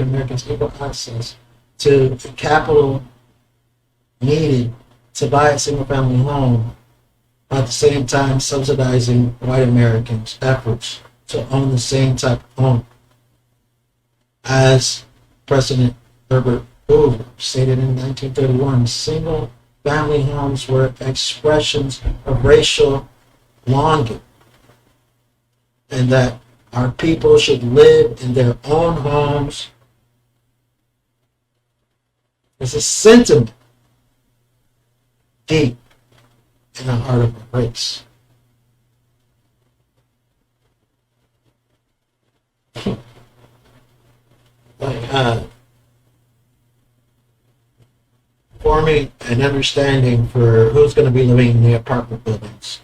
African Americans equal access to the capital needed to buy a single family home, at the same time subsidizing white Americans' efforts to own the same type of home. As President Herbert Hoover stated in 1931, single family homes were expressions of racial longing, and that our people should live in their own homes. It's a sentiment deep in the heart of a race. Forming an understanding for who's going to be living in the apartment buildings.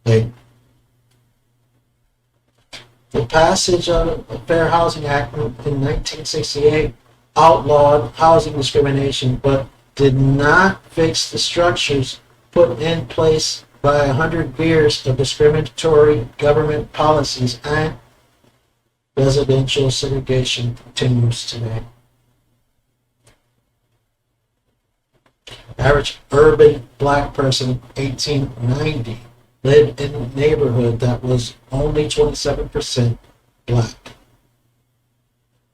Like, the passage of the Fair Housing Act in 1968 outlawed housing discrimination, but did not fix the structures put in place by 100 years of discriminatory government policies, and residential segregation continues today. Average urban black person in 1890 lived in a neighborhood that was only 27% black.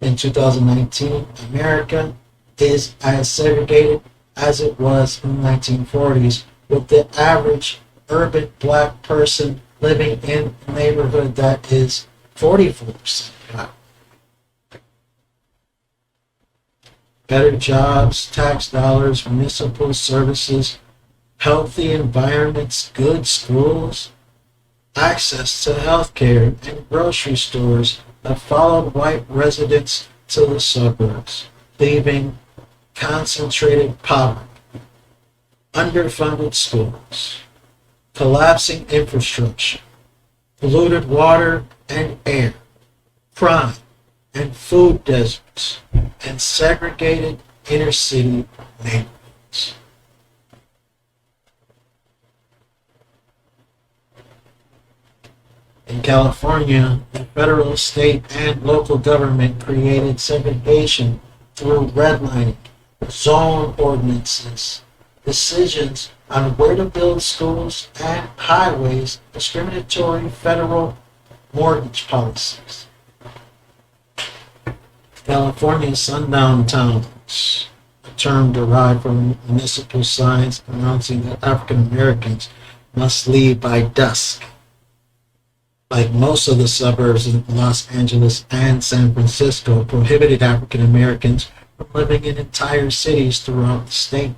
In 2019, America is as segregated as it was in the 1940s, with the average urban black person living in a neighborhood that is 44% black. Better jobs, tax dollars, municipal services, healthy environments, good schools, access to health care and grocery stores have followed white residents to the suburbs, leaving concentrated poverty, underfunded schools, collapsing infrastructure, polluted water and air, crime and food deserts, and segregated inner city neighborhoods. In California, the federal, state, and local government created segregation through redlining, zone ordinances, decisions on where to build schools and highways, discriminatory federal mortgage policies. California's sundown towns, a term derived from municipal signs announcing that African Americans must leave by dusk. Like most of the suburbs in Los Angeles and San Francisco, prohibited African Americans from living in entire cities throughout the state.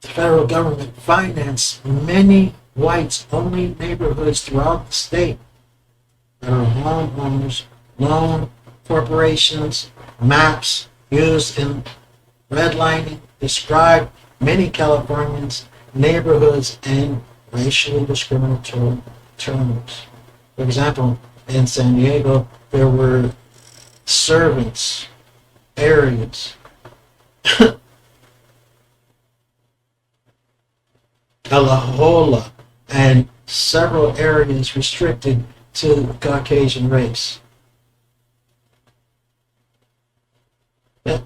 The federal government financed many whites-only neighborhoods throughout the state that are homeowners, loan corporations, maps used in redlining describe many Californians' neighborhoods in racially discriminatory terms. For example, in San Diego, there were servants areas, La Jolla, and several areas restricted to the Caucasian race. I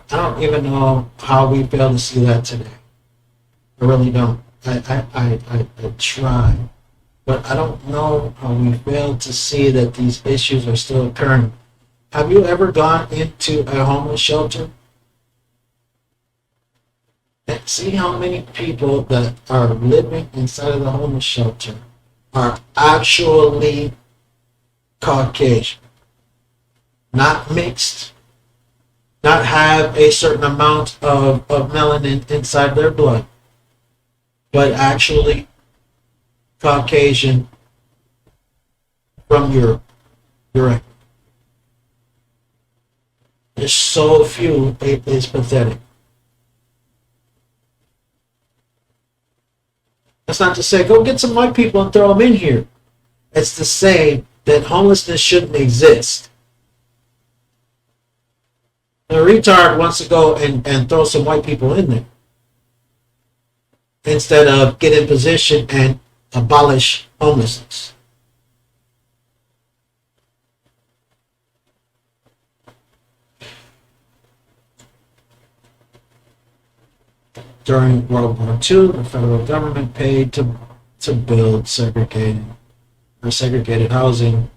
don't even know how we fail to see that today. I really don't. I try, but I don't know how we fail to see that these issues are still occurring. Have you ever gone into a homeless shelter? And see how many people that are living inside of the homeless shelter are actually Caucasian, not mixed, not have a certain amount of melanin inside their blood, but actually Caucasian from Europe. Direct. There's so few, it is pathetic. That's not to say, go get some white people and throw them in here. It's to say that homelessness shouldn't exist. The retard wants to go and throw some white people in there, instead of get in position and abolish homelessness. During World War II, the federal government paid to build segregated housing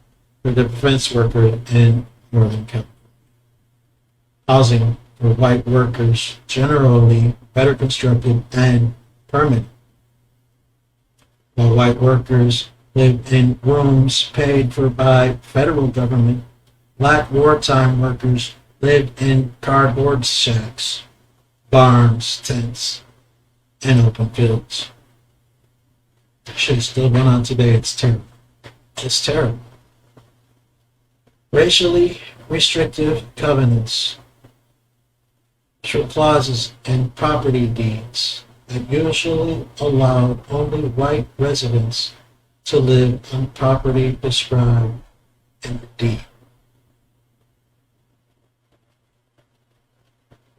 for the defense workers in Northern California. Housing for white workers generally better constructed and permanent, while white workers lived in rooms paid for by federal government. Black wartime workers lived in cardboard shacks, barns, tents, and open fields. Shit is still going on today. It's terrible. It's terrible. Racially restrictive covenants, clauses, and property deeds that usually allowed only white residents to live on property described in the deed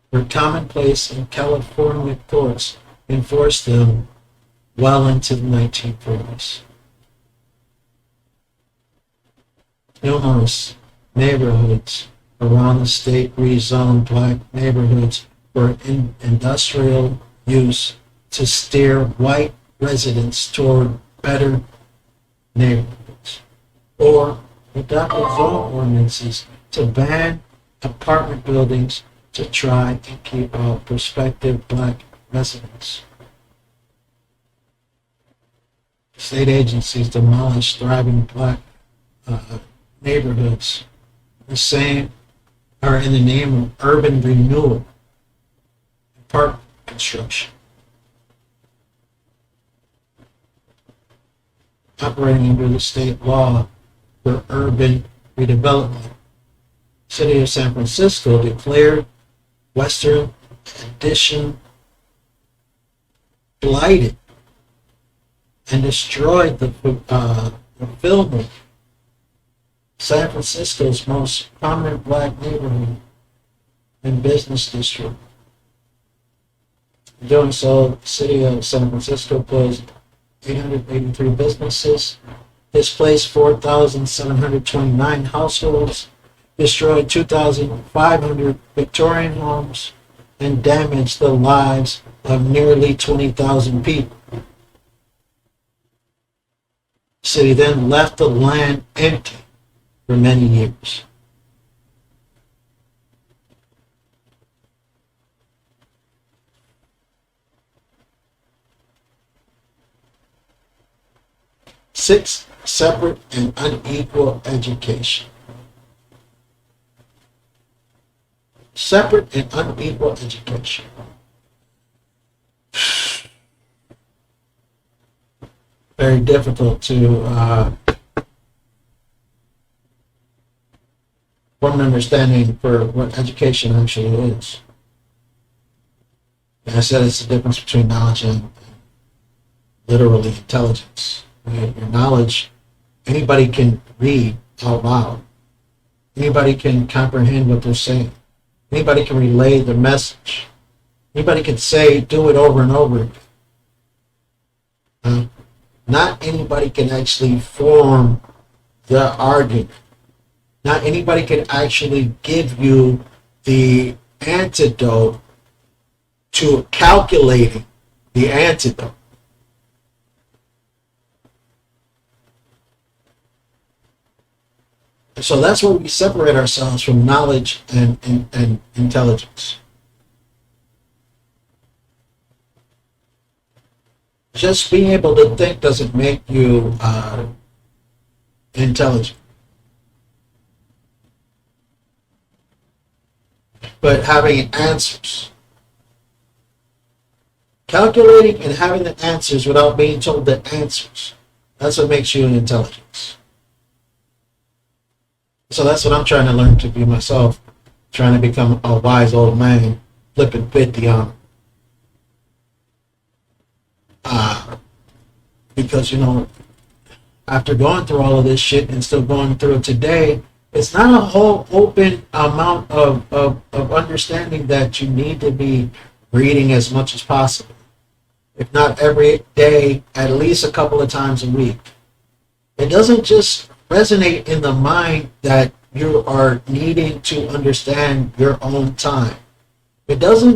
were commonplace, and California courts enforced them well into the 1940s. Numerous neighborhoods around the state rezoned black neighborhoods for industrial use to steer white residents toward better neighborhoods, or adopted zone ordinances to ban apartment buildings to try and keep out prospective black residents. State agencies demolished thriving black neighborhoods, the same are in the name of urban renewal and park construction. Operating under the state law for urban redevelopment, the city of San Francisco declared Western Addition blighted and destroyed the fulfillment San Francisco's most prominent black neighborhood and business district. In doing so, the city of San Francisco closed 883 businesses, displaced 4,729 households, destroyed 2,500 Victorian homes, and damaged the lives of nearly 20,000 people. The city then left the land empty for many years. Six, separate and unequal education. Separate and unequal education. Very difficult to form an understanding for what education actually is. And I said it's the difference between knowledge and literally intelligence. Your knowledge, anybody can read out loud. Anybody can comprehend what they're saying. Anybody can relay the message. Anybody can say, do it over and over again. Not anybody can actually form the argument. Not anybody can actually give you the antidote to calculating the antidote. So that's where we separate ourselves from knowledge and intelligence. Just being able to think doesn't make you intelligent. But having answers. Calculating and having the answers without being told the answers. That's what makes you an intelligence. So that's what I'm trying to learn to be myself. Trying to become a wise old man, flipping 50 on. Because, after going through all of this shit and still going through it today, it's not a whole open amount of understanding that you need to be reading as much as possible. If not every day, at least a couple of times a week. It doesn't just resonate in the mind that you are needing to understand your own time. It doesn't